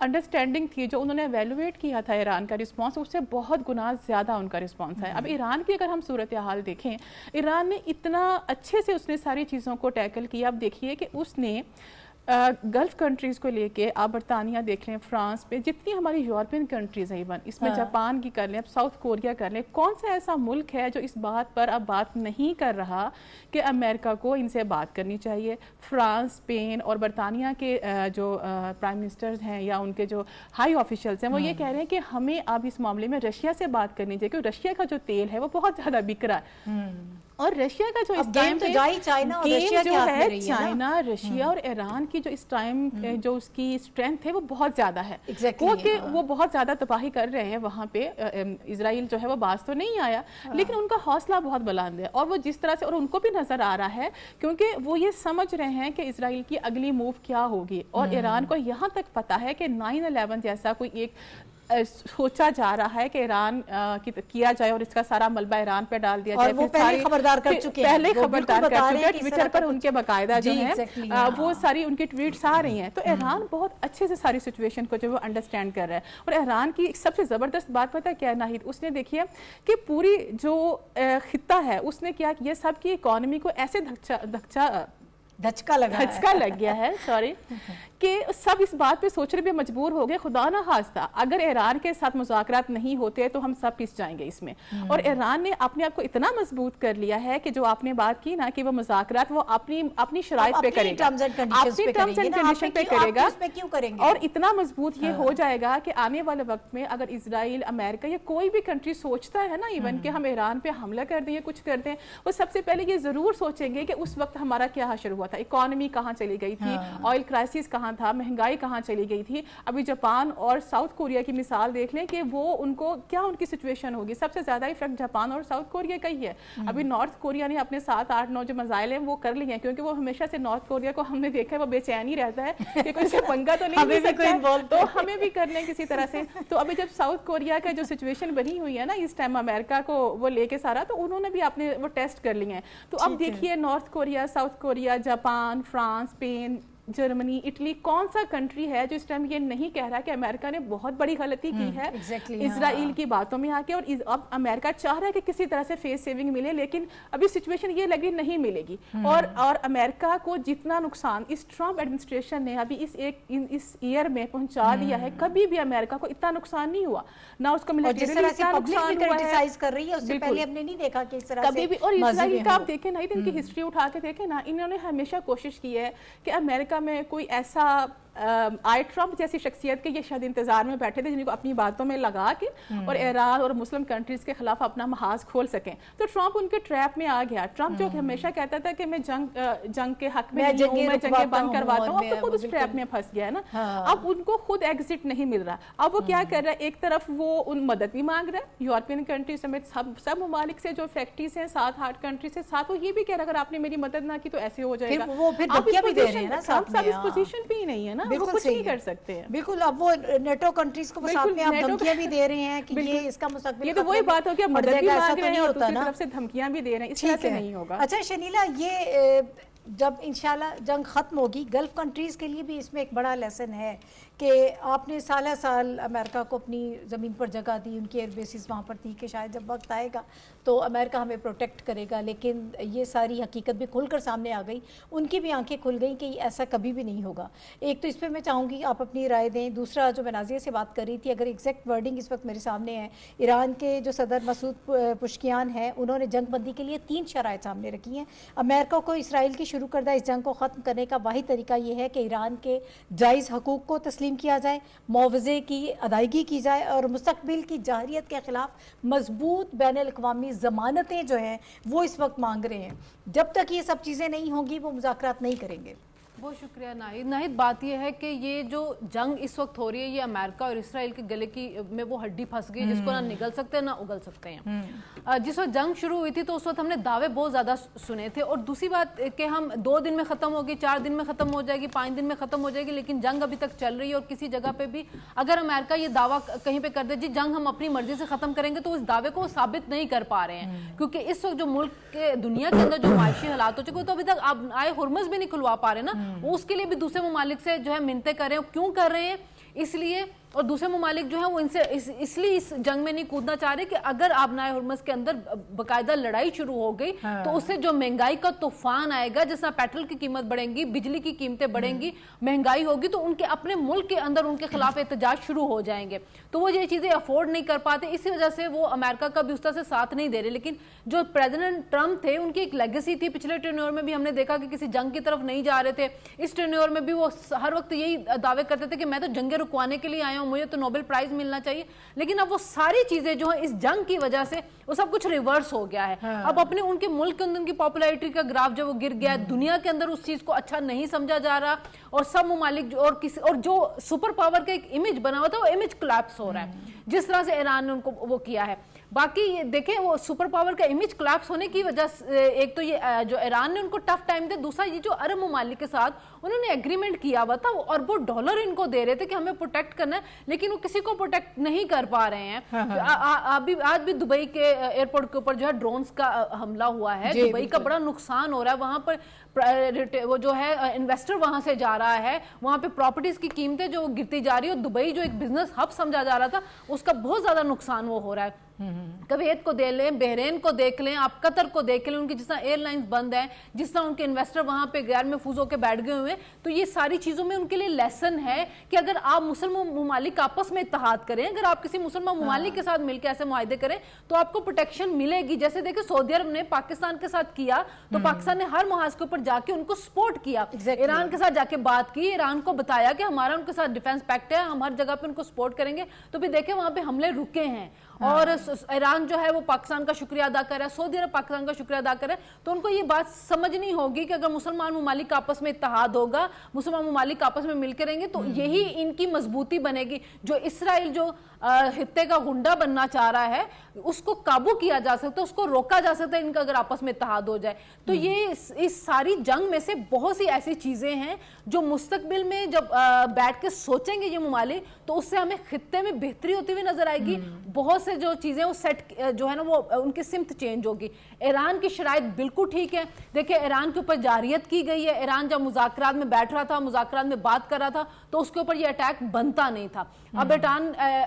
S5: अंडरस्टैंडिंग थी, जो उन्होंने एवेल्युएट किया था ईरान का रिस्पांस, उससे बहुत गुना ज़्यादा उनका रिस्पांस है। अब ईरान की अगर हम सूरत हाल देखें, ईरान ने इतना अच्छे से उसने सारी चीज़ों को टैकल किया। अब देखिए कि उसने गल्फ कंट्रीज़ को लेके आप बरतानिया देख लें, फ्रांस पे, जितनी हमारी यूरोपियन कंट्रीज़ हैं, इवन इसमें जापान की कर लें, अब साउथ कोरिया कर लें, कौन सा ऐसा मुल्क है जो इस बात पर अब बात नहीं कर रहा कि अमेरिका को इनसे बात करनी चाहिए। फ्रांस, स्पेन और बरतानिया के जो प्राइम मिनिस्टर्स हैं या उनके जो हाई ऑफिशियल्स हैं वो ये कह रहे हैं कि हमें अब इस मामले में रशिया से बात करनी चाहिए, क्योंकि रशिया का जो तेल है वो बहुत ज़्यादा बिक रहा है और रशिया का जो इस टाइम पे
S1: चाइना और रशिया
S5: जो है, चाइना, रशिया और ईरान की जो इस टाइम जो उसकी स्ट्रेंथ है वो बहुत ज्यादा है, क्योंकि वो बहुत ज्यादा तबाही कर रहे हैं वहाँ पे। इजराइल जो है वो बाज तो नहीं आया, लेकिन उनका हौसला बहुत बुलंद है और वो जिस तरह से, और उनको भी नजर आ रहा है क्योंकि वो ये समझ रहे हैं कि इजराइल की अगली मूव क्या होगी। और ईरान को यहाँ तक पता है कि 9/11 जैसा कोई एक सोचा जा रहा है कि ईरान किया जाए और इसका सारा मलबा ईरान पे डाल दिया जाए।
S1: और वो पहले खबरदार कर चुके हैं,
S5: पहले खबरदार कर चुके हैं, ट्विटर पर
S1: कुछ...
S5: उनके बाकायदा जो है वो सारी उनकी ट्वीट्स आ रही हैं। तो ईरान बहुत अच्छे से सारी सिचुएशन को जो वो अंडरस्टैंड कर रहा है। और ईरान की सबसे ज़बरदस्त बात पता है क्या है नाहिद, उसने देखिए कि पूरी जो खित्ता है उसने क्या किया, सबकी इकोनॉमी को ऐसे
S1: धचका
S5: लग गया है सॉरी कि सब इस बात पे सोचने पे मजबूर हो गए, खुदा ना खास्ता अगर ईरान के साथ मुज़ाकरात नहीं होते तो हम सब पिस जाएंगे इसमें। और ईरान ने अपने आप को इतना मजबूत कर लिया है कि जो आपने बात की ना कि वो मुज़ाकरात वो अपनी शराइत पे करेगा, अपनी टर्म्स एंड कंडीशन पे करेगा,
S1: क्यों करेंगे?
S5: और इतना मजबूत ये हो जाएगा कि आने वाले वक्त में अगर इजराइल, अमेरिका या कोई भी कंट्री सोचता है ना इवन कि हम ईरान पे हमला कर दें या कुछ कर दें, वो सबसे पहले ये जरूर सोचेंगे कि उस वक्त हमारा क्या हशर हुआ था, इकोनॉमी कहाँ चली गई थी, ऑयल क्राइसिस कहाँ था, महंगाई कहाँ चली गई थी। अभी जापान और साउथ कोरिया की मिसाल देख लें कि वो उनको क्या उनकी सिचुएशन होगी। सबसे ज्यादा इफेक्ट जापान और साउथ कोरिया का ही है। अभी नॉर्थ कोरिया ने अपने 7, 8, 9 जो मजाइल हैं वो कर लिए हैं, क्योंकि वो हमेशा से नॉर्थ कोरिया को हमने देखा है वो बेचैन ही रहता है कि कोई से पंगा तो नहीं ले सकता, तो हमें भी कर लें किसी तरह से। तो अभी जब साउथ कोरिया का जो सिचुएशन बनी हुई है ना इस टाइम अमेरिका को वो लेके सारा, तो उन्होंने भी अपने वो टेस्ट कर लिए हैं। तो अब देखिए north Korea, south Korea, Japan, France, Spain, Germany, Italy, कौन सा कंट्री है जो इस टाइम ये नहीं कह रहा कि अमेरिका ने बहुत बड़ी गलती की है इजराइल की बातों में आके। और अब अमेरिका चाह रहा है कि किसी तरह से फेस सेविंग मिले, लेकिन अभी सिचुएशन ये लगी नहीं मिलेगी। और अमेरिका को जितना नुकसान इस ट्रम्प एडमिनिस्ट्रेशन ने अभी इस ईयर में पहुंचा दिया है, कभी भी अमेरिका को इतना नुकसान नहीं हुआ ना, उसको
S1: कर रही है उससे पहले हमने नहीं देखा कि इस तरह
S5: कभी भी। और इजराइल का आप देखें ना, इनकी हिस्ट्री उठा के देखें ना, इन्होंने हमेशा कोशिश की है कि अमेरिका में कोई ऐसा आए ट्रम्प जैसी शख्सियत के ये शायद इंतजार में बैठे थे जिनको अपनी बातों में लगा के और ईरान और मुस्लिम कंट्रीज के खिलाफ अपना महाज खोल सकें। तो ट्रम्प उनके ट्रैप में आ गया। ट्रम्प जो हमेशा कहता था कि मैं जंग के हक में नहीं हूं, मैं जंगें बंद करवाता हूं, अब तो खुद उस ट्रैप में फंस गया है ना। अब उनको खुद एग्जिट नहीं मिल रहा। अब वो क्या कर रहा है, एक तरफ वो उन मदद भी मांग रहा है यूरोपियन कंट्री समेत सब ममालिक से, जो फैक्ट्रीज हैं 7-8 कंट्री से, साथ वो ये भी कह रहा है अगर आपने मेरी मदद ना की तो ऐसे हो जाएगा।
S1: वो फिर धमकियां भी दे रहे हैं ना,
S5: सब इस पोजीशन पे ही नहीं है ना, वो कुछ नहीं कर सकते हैं।
S1: बिल्कुल, अब वो नेटो कंट्रीज को साथ में आप धमकियां भी दे रहे हैं कि ये इसका मुस्तकबिल,
S5: ये तो वही बात हो कि मदद भी मांग रहे हैं और दूसरी तरफ से धमकियां भी दे रहे हैं, इस तरह से नहीं होगा।
S1: अच्छा शनीला, ये जब इंशाल्लाह जंग खत्म होगी, गल्फ कंट्रीज के लिए भी इसमें एक बड़ा लेसन है कि आपने साल अमेरिका को अपनी ज़मीन पर जगह दी, उनकी एयर बेसिस वहाँ पर थी कि शायद जब वक्त आएगा तो अमेरिका हमें प्रोटेक्ट करेगा, लेकिन ये सारी हकीकत भी खुलकर सामने आ गई, उनकी भी आंखें खुल गई कि ऐसा कभी भी नहीं होगा। एक तो इस पर मैं चाहूँगी आप अपनी राय दें। दूसरा, जो मैं नाज़िया से बात कर रही थी, अगर एग्जैक्ट वर्डिंग इस वक्त मेरे सामने है, ईरान के जो सदर मसूद पुशकियान हैं उन्होंने जंग बंदी के लिए 3 शराइत सामने रखी हैं। अमेरिका को इसराइल की शुरू करदा इस जंग को ख़त्म करने का वाहिद तरीका ये है कि ईरान के जायज़ हकूक़ को तस्लीम किया जाए, मुआवजे की अदायगी की जाए और मुस्तकबिल की जाहरियत के खिलाफ मजबूत बैनुल-अक़वामी ज़मानतें जो हैं वो इस वक्त मांग रहे हैं। जब तक ये सब चीज़ें नहीं होंगी वो मुज़ाकरात नहीं करेंगे।
S6: बहुत शुक्रिया नाहिद। बात यह है कि ये जो जंग इस वक्त हो रही है, ये अमेरिका और इसराइल के गले की में वो हड्डी फंस गई जिसको ना निगल सकते हैं ना उगल सकते हैं। जिस वक्त जंग शुरू हुई थी तो उस वक्त हमने दावे बहुत ज़्यादा सुने थे, और दूसरी बात कि हम 2 दिन में ख़त्म होगी, 4 दिन में ख़त्म हो जाएगी, 5 दिन में ख़त्म हो जाएगी, लेकिन जंग अभी तक चल रही है। और किसी जगह पे भी अगर अमेरिका ये दावा कहीं पे कर दे जी जंग हम अपनी मर्जी से ख़त्म करेंगे, तो उस दावे को साबित नहीं कर पा रहे हैं, क्योंकि इस वक्त जो मुल्क के दुनिया के अंदर जो माशी हालात हो चुके, तो अभी तक आप आए हुर्मुज़ भी नहीं खुलवा पा रहे ना, उसके लिए भी दूसरे ममालिक से जो है मिन्नतें कर रहे हैं। क्यों कर रहे हैं? इसलिए, और दूसरे ममालिक जो है वो इनसे इसलिए इस जंग में नहीं कूदना चाह रहे कि अगर आबनाए हुर्मुज़ के अंदर बाकायदा लड़ाई शुरू हो गई तो उससे जो महंगाई का तूफान आएगा, जिस तरह पेट्रोल की कीमत बढ़ेंगी, बिजली की कीमतें बढ़ेंगी, महंगाई होगी, तो उनके अपने मुल्क के अंदर उनके खिलाफ एहतजाज शुरू हो जाएंगे। तो वो ये चीज़ें अफोर्ड नहीं कर पाते, इसी वजह से वो अमेरिका का भी उस तरह से साथ नहीं दे रहे। लेकिन जो प्रेसिडेंट ट्रम्प थे उनकी एक लेगेसी थी, पिछले टेन्योर में भी हमने देखा कि किसी जंग की तरफ नहीं जा रहे थे। इस टेन्योर में भी वो हर वक्त यही दावे करते थे कि मैं तो जंगें रुकवाने के लिए आया हूं, मुझे तो नोबेल प्राइज मिलना चाहिए। लेकिन अब वो सारी चीजें जो है इस जंग की वजह से वो सब कुछ रिवर्स हो गया है। अब अपने उनके मुल्क के अंदर उनकी पॉपुलैरिटी का ग्राफ जो वो गिर गया है, दुनिया के अंदर उस चीज को अच्छा नहीं समझा जा रहा, और सब ममालिक और जो सुपर पावर का एक इमेज बना हुआ था वो इमेज कोलैप्स हो रहा है, जिस तरह से ईरान ने उनको वो किया है। बाकी ये देखें, वो सुपर पावर का इमेज कोलैप्स होने की वजह से एक तो ये जो ईरान ने उनको टफ टाइम दिया, दूसरा ये जो अरब ममालिक के साथ उन्होंने एग्रीमेंट किया हुआ था और वो डॉलर इनको दे रहे थे कि हमें प्रोटेक्ट करना है, लेकिन वो किसी को प्रोटेक्ट नहीं कर पा रहे हैं। आज भी दुबई के एयरपोर्ट के ऊपर जो है ड्रोन्स का हमला हुआ है, दुबई का बड़ा नुकसान हो रहा है। वहां पर वो जो है इन्वेस्टर वहां से जा रहा है, वहां पे प्रॉपर्टीज की कीमतें जो गिरती जा रही है, दुबई जो एक बिजनेस हब समझा जा रहा था उसका बहुत ज्यादा नुकसान वो हो रहा है। कुवैत को देख लें, बहरीन को देख लें, आप कतर को देख लें, उनकी जिस तरह एयरलाइंस बंद है, जिस तरह उनके इन्वेस्टर वहां पे गैर महफूज होकर बैठ गए हुए हैं। तो ये सारी चीजों में उनके लिए लेसन है कि अगर आप मुसलमान ममालिक आपस में इत्तेहाद करें, अगर आप किसी मुसलमान ममालिक के साथ मिलकर ऐसे मुआहदे करें तो आपको प्रोटेक्शन मिलेगी। जैसे देखिए सऊदी अरब ने पाकिस्तान के साथ किया तो पाकिस्तान ने हर मुहाज के ऊपर जाके उनको सपोर्ट किया, ईरान के साथ जाके बात की, ईरान को बताया कि हमारा उनके साथ डिफेंस पैक्ट है, हम हर जगह पे उनको सपोर्ट करेंगे। तो भी देखे वहां पे हमले रुके हैं और ईरान जो है वो पाकिस्तान का शुक्रिया अदा कर रहा है, सऊदी अरब पाकिस्तान का शुक्रिया अदा कर रहा है। तो उनको ये बात समझनी होगी कि अगर मुसलमान ममालिक आपस में इत्तेहाद होगा, मुसलमान ममालिक आपस में मिलकर रहेंगे तो यही इनकी मजबूती बनेगी। जो इसराइल जो हित्ते का गुंडा बनना चाह रहा है उसको काबू किया जा सकता है, उसको रोका जा सकता है, इनका अगर आपस में इत्तेहाद हो जाए तो। ये इस सारी जंग में से बहुत सी ऐसी चीजें हैं जो मुस्तकबिल में जब बैठ के सोचेंगे ये ममालिक तो उससे हमें खित्ते में बेहतरी होती हुई नजर आएगी। बहुत से जो चीजें वो सेट जो है ना वो उनकी सिमत चेंज होगी। ईरान की शराइत बिल्कुल ठीक है, देखिए ईरान के ऊपर जारियत की गई है। ईरान जब मुज़ाकरात में बैठ रहा था, मुज़ाकरात में बात कर रहा था तो उसके ऊपर ये अटैक बनता नहीं था। अब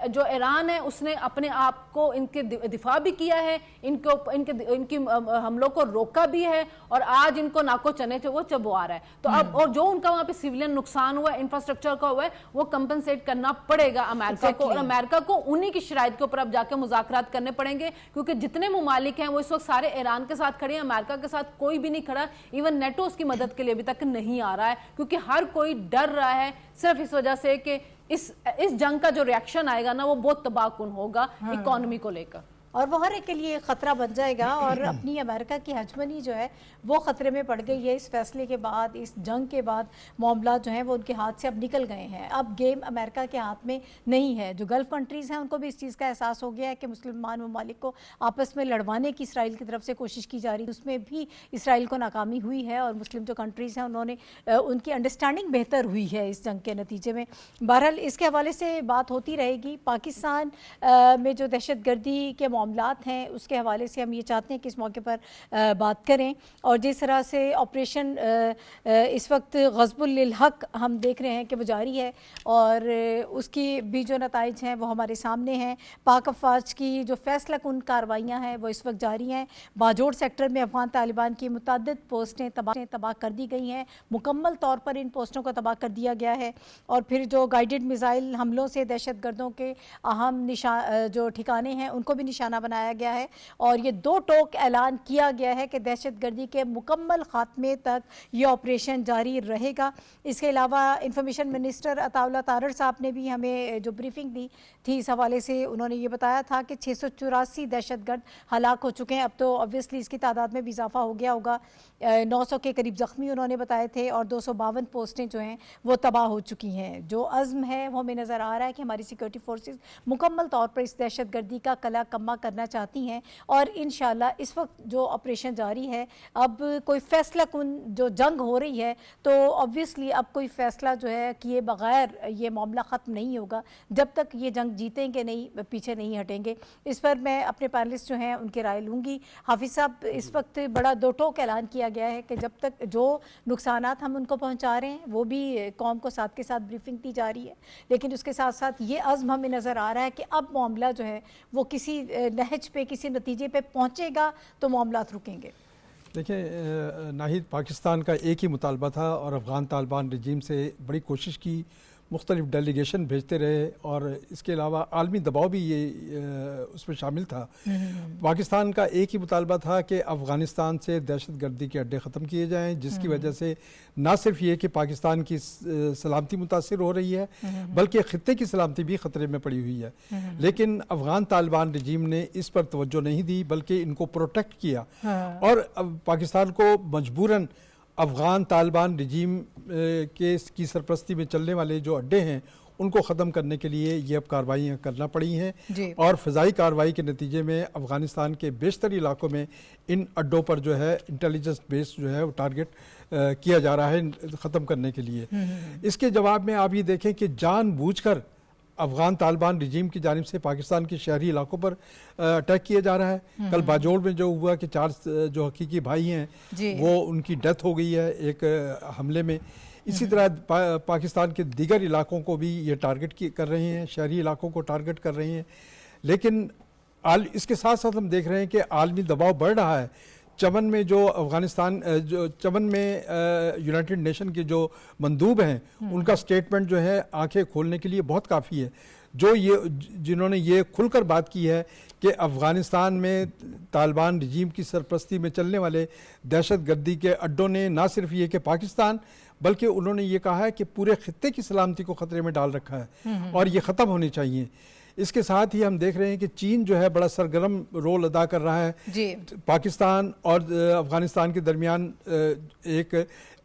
S6: जो ईरान है उसने अपने आप को इनके दिफा भी किया है, इनकी हमलों को रोका भी है और आज इनको नाको चने वो चबवा रहा है। तो अब और जो उनका वहां पे सिविलियन नुकसान हुआ है, इंफ्रास्ट्रक्चर का हुआ है, वो कंपनसेट करना पड़ेगा अमेरिका को। और अमेरिका को उन्हीं की शराइत के ऊपर अब जाके मुज़ाकरात करने पड़ेंगे क्योंकि जितने ममालिक हैं वो इस वक्त सारे ईरान के साथ खड़े हैं, अमेरिका के साथ कोई भी नहीं खड़ा। इवन नेटो उसकी मदद के लिए अभी तक नहीं आ रहा है क्योंकि हर कोई डर रहा है सिर्फ इस वजह से कि इस जंग का जो रिएक्शन आएगा ना वो बहुत तबाहकुन होगा इकोनॉमी को लेकर
S1: और वो हर एक के लिए ख़तरा बन जाएगा। और अपनी अमेरिका की हजमनी जो है वो ख़तरे में पड़ गई है। इस फैसले के बाद, इस जंग के बाद मामला जो हैं वो उनके हाथ से अब निकल गए हैं। अब गेम अमेरिका के हाथ में नहीं है। जो गल्फ़ कंट्रीज़ हैं उनको भी इस चीज़ का एहसास हो गया है कि मुसलमान ममालिक को आपस में लड़वाने की इसराइल की तरफ से कोशिश की जा रही है, उसमें भी इसराइल को नाकामी हुई है। और मुस्लिम जो कंट्रीज़ हैं उन्होंने उनकी अंडरस्टैंडिंग बेहतर हुई है इस जंग के नतीजे में। बहरहाल इसके हवाले से बात होती रहेगी। पाकिस्तान में जो दहशत गर्दी के मामलात हैं उसके हवाले से हम ये चाहते हैं कि इस मौके पर बात करें। और जिस तरह से ऑपरेशन इस वक्त ग़ज़बुल हक़ हम देख रहे हैं कि वो जारी है और उसकी भी जो नताइज हैं वो हमारे सामने हैं। पाक अफ़वाज की जो फैसला कुन कार्रवाइयाँ हैं वो इस वक्त जारी हैं। बाजोड़ सेक्टर में अफ़गान तालिबान की मुतअद्दिद पोस्टें तबाह कर दी गई हैं, मुकम्मल तौर पर इन पोस्टों को तबाह कर दिया गया है। और फिर जो गाइडेड मिसाइल हमलों से दहशत गर्दों के अहम जो ठिकाने हैं उनको भी निशाना बनाया गया है। और ये 2 टोक ऐलान किया गया है कि दहशत गर्दी के मुकम्मल खात्मे तक ये ऑपरेशन जारी रहेगा। इसके अलावा इंफॉर्मेशन मिनिस्टर अताउल्लाह तारड़ साहब ने भी हमें जो ब्रीफिंग दी थी इस हवाले से उन्होंने ये बताया था कि 684 दहशतगर्द हलाक हो चुके हैं। अब तो ऑब्वियसली इसकी तादाद में भी इजाफा हो गया होगा। 900 के करीब ज़ख्मी उन्होंने बताए थे और 252 पोस्टें जो हैं वो तबाह हो चुकी हैं। जो अज़्म है वो हमें नज़र आ रहा है कि हमारी सिक्योरिटी फोर्सेस मुकम्मल तौर पर इस दहशत गर्दी का कला कम्मा करना चाहती हैं। और इंशाल्लाह इस वक्त जो ऑपरेशन जारी है, अब कोई फैसला कुन जो जंग हो रही है तो ऑब्वियसली अब कोई फ़ैसला जो है किए बग़ैर ये मामला ख़त्म नहीं होगा जब तक ये जंग जीतेंगे नहीं, पीछे नहीं हटेंगे। इस पर मैं अपने पैनलिस्ट जो हैं उनकी राय लूँगी। हाफिज़ साहब, इस वक्त बड़ा 2 टोक ऐलान किया गया है कि जब तक जो नुकसानात हम उनको पहुँचा रहे हैं वो भी कौम को साथ के साथ ब्रीफिंग दी जा रही है, लेकिन उसके साथ साथ ये अज़्म हमें नज़र आ रहा है कि अब मामला जो है वो किसी नहज पे, किसी नतीजे पे पहुँचेगा तो मामलात रुकेंगे।
S2: देखिए नाहिद, पाकिस्तान का एक ही मुतालबा था और अफ़गान तालिबान रजीम से बड़ी कोशिश की, मुख्तलिफ डेलीगेशन भेजते रहे और इसके अलावा आलमी दबाव भी ये उसमें शामिल था। पाकिस्तान का एक ही मुतालबा था कि अफ़गानिस्तान से दहशत गर्दी के अड्डे ख़त्म किए जाएँ, जिसकी वजह से ना सिर्फ ये कि पाकिस्तान की सलामती मुतासिर हो रही है बल्कि ख़ित्ते की सलामती भी ख़तरे में पड़ी हुई है। लेकिन अफ़गान तालिबान रजीम ने इस पर तवज्जो नहीं दी बल्कि इनको प्रोटेक्ट किया और पाकिस्तान को मजबूरन अफ़गान तालिबान रजीम की सरपरस्ती में चलने वाले जो अड्डे हैं उनको ख़त्म करने के लिए ये अब कार्रवाइयाँ करना पड़ी
S1: जी।
S2: हैं और फ़िज़ाई कार्रवाई के नतीजे में अफ़गानिस्तान के बेशतर इलाकों में इन अड्डों पर जो है इंटेलिजेंस बेस जो है वो टारगेट किया जा रहा है ख़त्म करने के लिए। इसके जवाब में आप ये देखें कि जानबूझकर अफ़गान तालिबान रजीम की जानिब से पाकिस्तान के शहरी इलाकों पर अटैक किया जा रहा है। कल बाजोड़ में जो हुआ कि 4 जो हकीकी भाई हैं वो उनकी डेथ हो गई है एक हमले में। इसी तरह पाकिस्तान के दीगर इलाकों को भी ये टारगेट कर रहे हैं, शहरी इलाकों को टारगेट कर रहे हैं। लेकिन इसके साथ साथ हम देख रहे हैं कि आलमी दबाव बढ़ रहा है। चमन में जो अफ़गानिस्तान जो चमन में यूनाइटेड नेशन के जो मंदूब हैं उनका स्टेटमेंट जो है आंखें खोलने के लिए बहुत काफ़ी है। जो ये जिन्होंने ये खुलकर बात की है कि अफ़गानिस्तान में तालिबान रजीम की सरपरस्ती में चलने वाले दहशतगर्दी के अड्डों ने ना सिर्फ ये कि पाकिस्तान बल्कि उन्होंने ये कहा है कि पूरे खित्ते की सलामती को ख़तरे में डाल रखा है और ये ख़त्म होने चाहिए। इसके साथ ही हम देख रहे हैं कि चीन जो है बड़ा सरगर्म रोल अदा कर रहा है
S1: जी।
S2: पाकिस्तान और अफ़गानिस्तान के दरमियान एक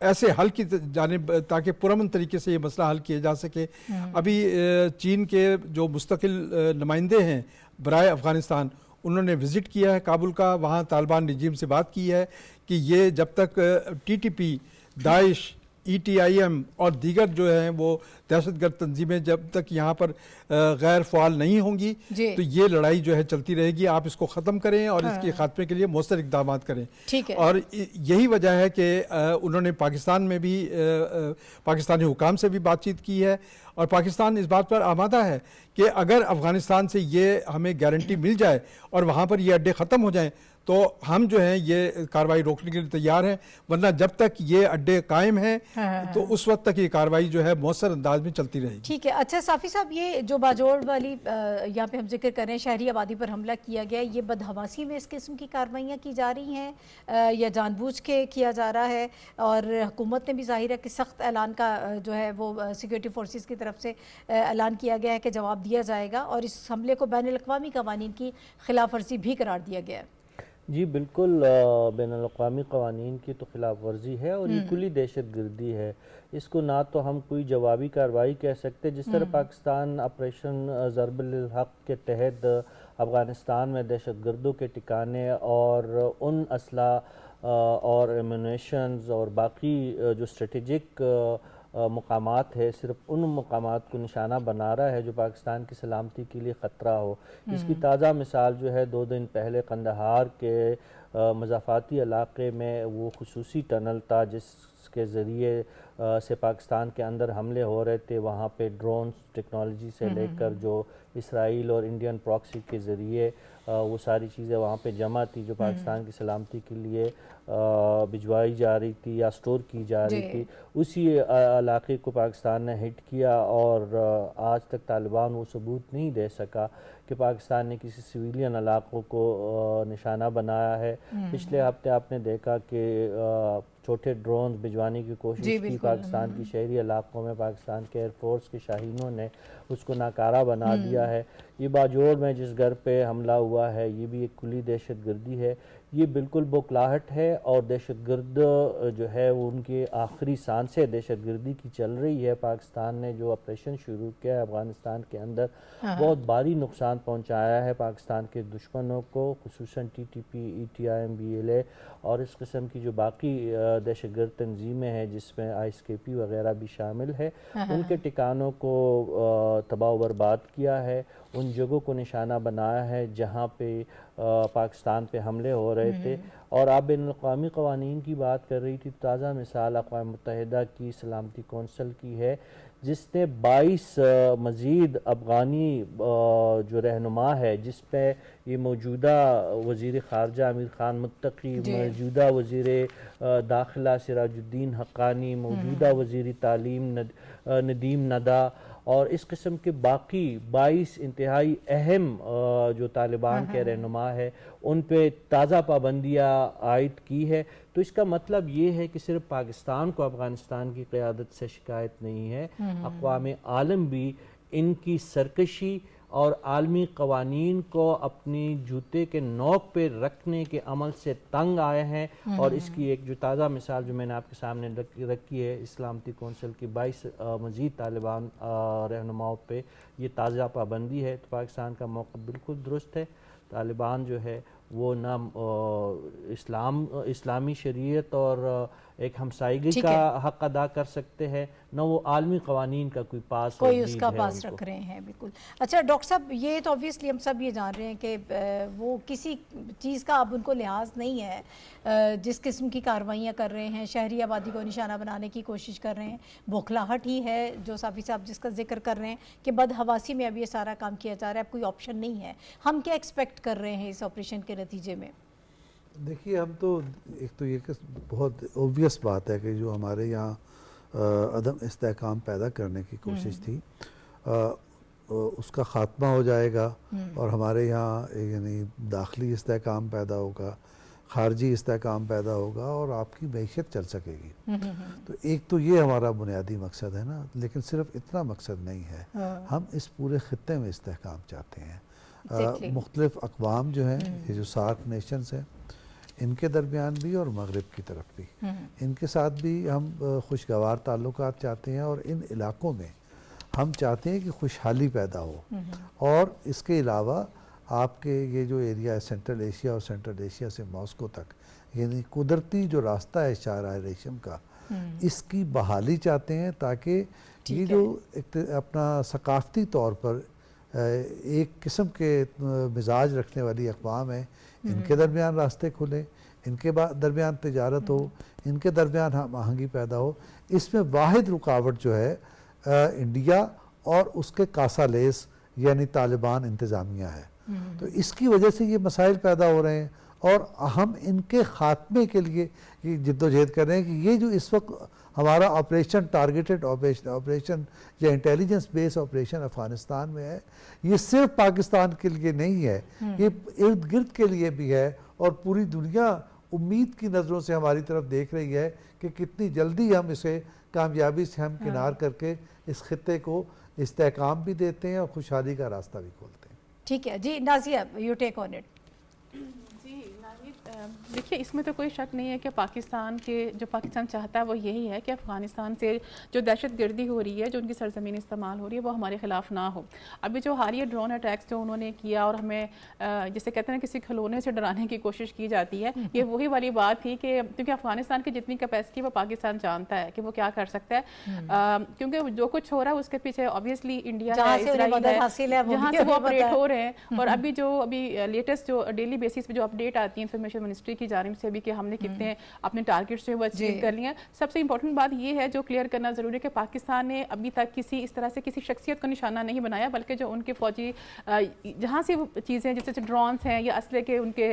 S2: ऐसे हल की जानिब ताकि पुरअमन तरीके से ये मसला हल किया जा सके। अभी चीन के जो मुस्तकिल नुमाइंदे हैं बराए अफ़गानिस्तान उन्होंने विज़िट किया है काबुल का, वहाँ तालिबान रजीम से बात की है कि ये जब तक TTP, दाइश, ETIM और दीगर जो हैं वो दहशतगर्द तंजीमें जब तक यहाँ पर गैर फ़ाल नहीं होंगी तो ये लड़ाई जो है चलती रहेगी। आप इसको ख़त्म करें और इसके खात्मे के लिए मौसर इक़दाम करें।
S1: ठीक है।
S2: और यही वजह है कि उन्होंने पाकिस्तान में भी पाकिस्तानी हुकाम से भी बातचीत की है और पाकिस्तान इस बात पर आमादा है कि अगर अफ़गानिस्तान से ये हमें गारंटी मिल जाए और वहाँ पर ये अड्डे ख़त्म हो जाएँ तो हम जो है ये कार्रवाई रोकने के लिए तैयार हैं, वरना जब तक ये अड्डे कायम हैं तो उस वक्त तक ये कार्रवाई जो है मौसर अंदाज में चलती रहेगी।
S1: ठीक है। अच्छा साफ़ी साहब, ये जो बाजोड़ वाली यहाँ पे हम जिक्र कर रहे हैं शहरी आबादी पर हमला किया गया, ये बदहवासी में इस किस्म की कार्रवाइयाँ की जा रही हैं या जानबूझ के किया जा रहा है? और हुकूमत ने भी ज़ाहिर है कि सख्त ऐलान का जो है वो सिक्योरिटी फोर्सेस की तरफ से ऐलान किया गया है कि जवाब दिया जाएगा और इस हमले को बैनुल-अक़वामी कवानीन की खिलाफ वर्जी भी करार दिया गया है।
S3: जी बिल्कुल, बैनुल-अक़वामी क़वानीन की तो खिलाफ वर्जी है और ये खुली दहशत गर्दी है। इसको ना तो हम कोई जवाबी कार्रवाई कह सकते, जिस तरह पाकिस्तान ऑपरेशन ज़रबुल हक़ के तहत अफ़गानिस्तान में दहशत गर्दों के ठिकाने और उन असला और एमुनेशंस और बाकी जो स्ट्रेटेजिक मकामात है सिर्फ उन मकामात को निशाना बना रहा है जो पाकिस्तान की सलामती के लिए ख़तरा हो। इसकी ताज़ा मिसाल जो है 2 दिन पहले कंदहार के मज़ाफ़ाती इलाक़े में वो खुसूसी टनल था जिसके ज़रिए से पाकिस्तान के अंदर हमले हो रहे थे। वहाँ पे ड्रोन टेक्नोलॉजी से लेकर जो इसराइल और इंडियन प्रॉक्सी के ज़रिए वो सारी चीज़ें वहाँ पे जमा थी जो पाकिस्तान की सलामती के लिए भिजवाई जा रही थी या स्टोर की जा रही थी। उसी इलाके को पाकिस्तान ने हिट किया और आज तक तालिबान वो सबूत नहीं दे सका कि पाकिस्तान ने किसी सिविलियन इलाकों को निशाना बनाया है। पिछले हफ्ते आपने देखा कि छोटे ड्रोन भिजवाने की कोशिश की पाकिस्तान की शहरी इलाकों में, पाकिस्तान के एयरफोर्स के शाहीनों ने उसको नाकारा बना दिया है। ये बाजोड़ में जिस घर पे हमला हुआ है ये भी एक खुली दहशत गर्दी है। ये बिल्कुल बौखलाहट है और दहशत गर्द जो है वो उनकी आखिरी सांसें दहशत गर्दी की चल रही है। पाकिस्तान ने जो ऑपरेशन शुरू किया है अफ़गानिस्तान के अंदर बहुत भारी नुकसान पहुंचाया है पाकिस्तान के दुश्मनों को, खुसूसन TTP, ETIM, BLA और इस किस्म की जो बाकी दहशत गर्द तंजीमें हैं जिसमें ISKP वगैरह भी शामिल है। उनके ठिकानों को तबाह बर्बाद किया है, उन जगहों को निशाना बनाया है जहाँ पे पाकिस्तान पे हमले हो रहे थे। और आप बैनुल-अक़वामी क़वानीन की बात कर रही थी, ताज़ा मिसाल अक़वाम मुत्तहिदा की सलामती कौंसिल की है जिसने 22 मज़ीद अफ़गानी जो रहनुमा है जिस पे ये मौजूदा वज़ीर ख़ारजा अमीर ख़ान मुत्तकी, मौजूदा वज़ीर दाखिला सिराजुद्दीन हक़ानी, मौजूदा वज़ीर तालीम नदीम नदा और इस किस्म के बाकी 22 इंतहाई अहम जो तालिबान के रहनुमा है उन पे ताज़ा पाबंदियाँ आयद की है। तो इसका मतलब ये है कि सिर्फ पाकिस्तान को अफ़गानिस्तान की क़यादत से शिकायत नहीं है, अक़वाम आलम भी इनकी सरकशी और आलमी कवानीन को अपनी जूते के नोक पे रखने के अमल से तंग आए हैं। और इसकी एक जो ताज़ा मिसाल जो मैंने आपके सामने रखी है, इस्लामती कौंसिल की 22 मज़ीद तालिबान रहनुमाओं पे ये ताज़ा पाबंदी है, तो पाकिस्तान का मौक़िफ़ बिल्कुल दुरुस्त है। तालिबान जो है वो ना इस्लामी शरीयत और एक हमसायगी का हक अदा कर सकते हैं, न वो आलमी कवानीन का कोई
S1: उसका पास रख रहे हैं। बिल्कुल। अच्छा डॉक्टर साहब, ये तो ऑब्वियसली हम सब ये जान रहे हैं कि वो किसी चीज़ का अब उनको लिहाज नहीं है, जिस किस्म की कार्रवाइयाँ कर रहे हैं, शहरी आबादी को निशाना बनाने की कोशिश कर रहे हैं, बौखलाहट ही है जो साफ़ी साहब जिसका जिक्र कर रहे हैं कि बदहवासी में अब ये सारा काम किया जा रहा है, अब कोई ऑप्शन नहीं है। हम क्या एक्सपेक्ट कर रहे हैं इस ऑपरेशन के नतीजे में?
S4: देखिए, हम तो एक तो ये बहुत ओबियस बात है कि जो हमारे यहाँ अदम इस्तेहकाम पैदा करने की कोशिश थी उसका ख़ात्मा हो जाएगा और हमारे यहाँ यानी दाखिली इस्तेहकाम पैदा होगा, खारजी इस्तेहकाम पैदा होगा और आपकी मैशत चल सकेगी। तो एक तो ये हमारा बुनियादी मकसद है ना, लेकिन सिर्फ इतना मकसद नहीं है, हम इस पूरे ख़ित्ते में इस्तेहकाम चाहते हैं। मुख्तलिफ अक़वाम जो हैं, ये जो सार्क नेशंस हैं, इनके दरमियान भी और मगरिब की तरफ भी, इनके साथ भी हम खुशगवार ताल्लुकात चाहते हैं और इन इलाकों में हम चाहते हैं कि खुशहाली पैदा हो। और इसके अलावा आपके ये जो एरिया है सेंट्रल एशिया और सेंट्रल एशिया से मॉस्को तक, यानी कुदरती जो रास्ता है शाहराह रेशम का, इसकी बहाली चाहते हैं ताकि ये जो एक अपना सकाफ़ती तौर पर एक किस्म के मिजाज रखने वाली अक़वाम है, इनके दरमियान रास्ते खुले, इनके दरमियान तिजारत हो, इनके दरमियान हम आहंगी पैदा हो। इसमें वाहिद रुकावट जो है इंडिया और उसके कासालेस यानी तालिबान इंतज़ामिया है। तो इसकी वजह से ये मसाइल पैदा हो रहे हैं और हम इनके ख़ात्मे के लिए ये जिद्दोजहद कर रहे हैं कि ये जो इस वक्त हमारा ऑपरेशन, टारगेटेड ऑपरेशन या इंटेलिजेंस बेस ऑपरेशन अफ़गानिस्तान में है, ये सिर्फ पाकिस्तान के लिए नहीं है, ये इर्द गिर्द के लिए भी है और पूरी दुनिया उम्मीद की नज़रों से हमारी तरफ देख रही है कि कितनी जल्दी हम इसे कामयाबी से हम किनार करके इस खित्ते को इस्तेहकाम भी देते हैं और खुशहाली का रास्ता भी खोलते हैं।
S1: ठीक है जी, Nazia you take on it.
S5: देखिए, इसमें तो कोई शक नहीं है कि पाकिस्तान चाहता है वो यही है कि अफ़गानिस्तान से जो दहशत गर्दी हो रही है, जो उनकी सरजमीन इस्तेमाल हो रही है, वो हमारे ख़िलाफ़ ना हो। अभी जो हालिया ड्रोन अटैक्स जो उन्होंने किया और हमें जिसे कहते हैं किसी खिलौने से डराने की कोशिश की जाती है, ये वही वाली बात थी कि क्योंकि अफ़गानिस्तान की जितनी कैपेसिटी वो पाकिस्तान जानता है कि वो क्या कर सकता है, क्योंकि जो कुछ हो रहा है उसके पीछे ऑब्वियसली इंडिया है, इजराइल है, जहाँ से वो ऑपरेट हो रहे हैं। और अभी लेटेस्ट जो डेली बेसिस पे जो अपडेट आती है इंफॉर्मेशन मिनिस्ट्री की जानिब से भी कि हमने कितने अपने टारगेट्स जो है वो अचीव कर लिए हैं। सबसे इंपॉर्टेंट बात ये है जो क्लियर करना जरूरी है कि पाकिस्तान ने अभी तक किसी इस तरह से किसी शख्सियत को निशाना नहीं बनाया, बल्कि जो उनके फौजी जहाँ से चीज़ें जैसे ड्रोन्स हैं या असले के उनके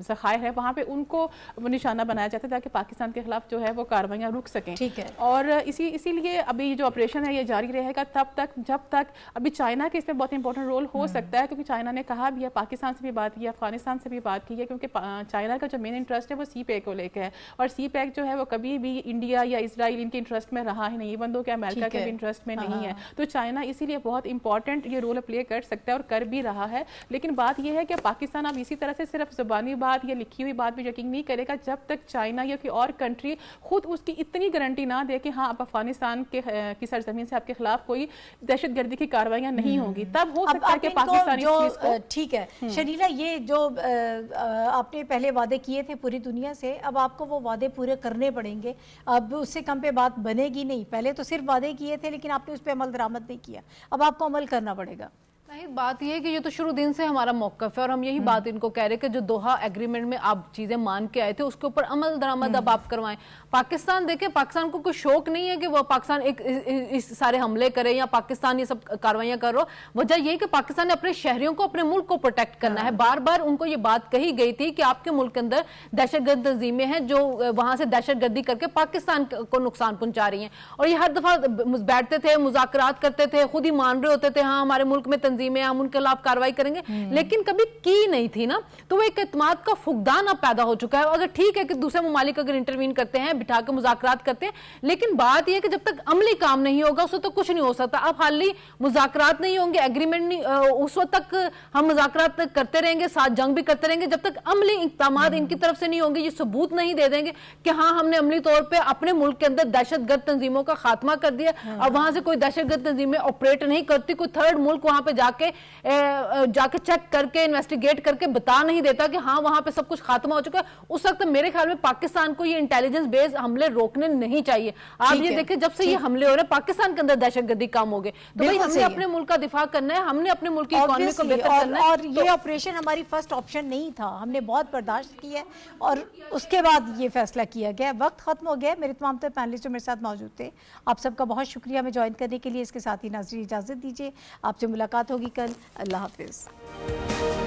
S5: ज़खायर हैं, वहाँ पे उनको वो निशाना बनाया जाता है ताकि पाकिस्तान के खिलाफ जो है वो कार्रवाइयाँ रुक सकें।
S1: ठीक है।
S5: और इसीलिए अभी जो ऑपरेशन है ये जारी रहेगा तब तक जब तक अभी चाइना के इसमें बहुत इंपॉर्टेंट रोल हो सकता है, क्योंकि चाइना ने कहा भी है, पाकिस्तान से भी बात की है, अफगानिस्तान से भी बात की है, क्योंकि चाइना का जो मेन इंटरेस्ट है वो सी पैक को लेकर है और सी पैक जो है वो कभी भी इंडिया या इजराइल इनके इंटरेस्ट में रहा ही नहीं, इवन दो कि अमेरिका के भी इंटरेस्ट में नहीं है। तो चाइना इसीलिए बहुत इंपॉर्टेंट ये रोल प्ले कर सकता है और कर भी रहा है। लेकिन बात यह है कि पाकिस्तान अब इसी तरह से सिर्फ जुबानी बात या लिखी हुई बात भी यकीन नहीं करेगा जब तक चाइना या कोई और कंट्री खुद उसकी इतनी गारंटी ना दे कि हाँ अब अफगानिस्तान की सरजमीन से आपके खिलाफ कोई दहशतगर्दी की कार्रवाइयां नहीं होगी, तब हो सकता है कि पाकिस्तान इस चीज को।
S1: ठीक है शरीला, ये जो आपने पहले वादे किए थे पूरी दुनिया से, अब आपको वो वादे पूरे करने पड़ेंगे। अब उससे कम पे बात बनेगी नहीं। पहले तो सिर्फ वादे किए थे लेकिन आपने उस पर अमल दरामद नहीं किया, अब आपको अमल करना पड़ेगा।
S6: नहीं, बात यह है कि ये तो शुरू दिन से हमारा मौक़िफ़ है और हम यही बात इनको कह रहे हैं कि जो दोहा एग्रीमेंट में आप चीज़ें मान के आए थे उसके ऊपर अमल दरामद अब आप करवाएं। पाकिस्तान देखें, पाकिस्तान को कोई शौक नहीं है कि वो पाकिस्तान इस सारे हमले करे या पाकिस्तान ये सब कार्रवाइयाँ कर रहा हो। वजह यही कि पाकिस्तान ने अपने शहरियों को, अपने मुल्क को प्रोटेक्ट करना है। बार बार उनको ये बात कही गई थी कि आपके मुल्क के अंदर दहशतगर्द तंजीमें हैं जो वहाँ से दहशतगर्दी करके पाकिस्तान को नुकसान पहुँचा रही हैं। और ये हर दफ़ा बैठते थे, मुज़ाकरात करते थे, खुद ही मान रहे होते थे हाँ हमारे मुल्क में तंजीमें, हम उनके खिलाफ कार्रवाई करेंगे, लेकिन कभी की नहीं थी ना, तो वो एक एतमाद का फुकदान अब पैदा हो चुका है। अगर ठीक है कि दूसरे ममालिक अगर इंटरवीन करते हैं, बिठा के मुज़ाकरात करते हैं, लेकिन बात यह है कि जब तक अमली काम नहीं होगा उससे तो कुछ नहीं हो सकता। अब हाली मुज़ाकरात नहीं होंगे, एग्रीमेंट नहीं, उस वक्त तक हम मुज़ाकरात करते रहेंगे, साथ जंग भी करते रहेंगे, जब तक अमली इक़दामात इनकी तरफ से नहीं होंगे, ये सबूत नहीं दे देंगे कि हाँ हमने अमली तौर पे अपने मुल्क के अंदर दहशतगर्द तंजीमों का खात्मा कर दिया। अब वहां से कोई दहशतगर्द तंजीमें ऑपरेट नहीं करती, कोई थर्ड मुल्क वहां पे जाके चेक करके इन्वेस्टिगेट करके बता नहीं देता कि हाँ वहां पे सब कुछ खात्मा हो चुका है। उस वक्त मेरे ख्याल में पाकिस्तान को ये इंटेलिजेंस बेस्ड हमले रोकने नहीं चाहिए। आप ये देखें जब से ये हमले हो रहे हैं पाकिस्तान के अंदर दहशतगर्दी कम हो गए, तो भाई हमने अपने मुल्क का दिफा करना है, हमने अपने मुल्क की इकोनॉमी को बेहतर करना है।
S1: और ये ऑपरेशन हमारी फर्स्ट ऑप्शन नहीं था, हमने बहुत बर्दाश्त किया और उसके बाद ये फैसला किया गया। वक्त खत्म हो गया। मेरे तमाम तो पैनलिस्ट जो मेरे साथ मौजूद थे, आप सबका बहुत शुक्रिया हमें ज्वाइन करने के लिए। इसके साथ ही नाज़रीन इजाज़त दीजिए, आपसे मुलाकात होगी कल। अल्लाह हाफिज़।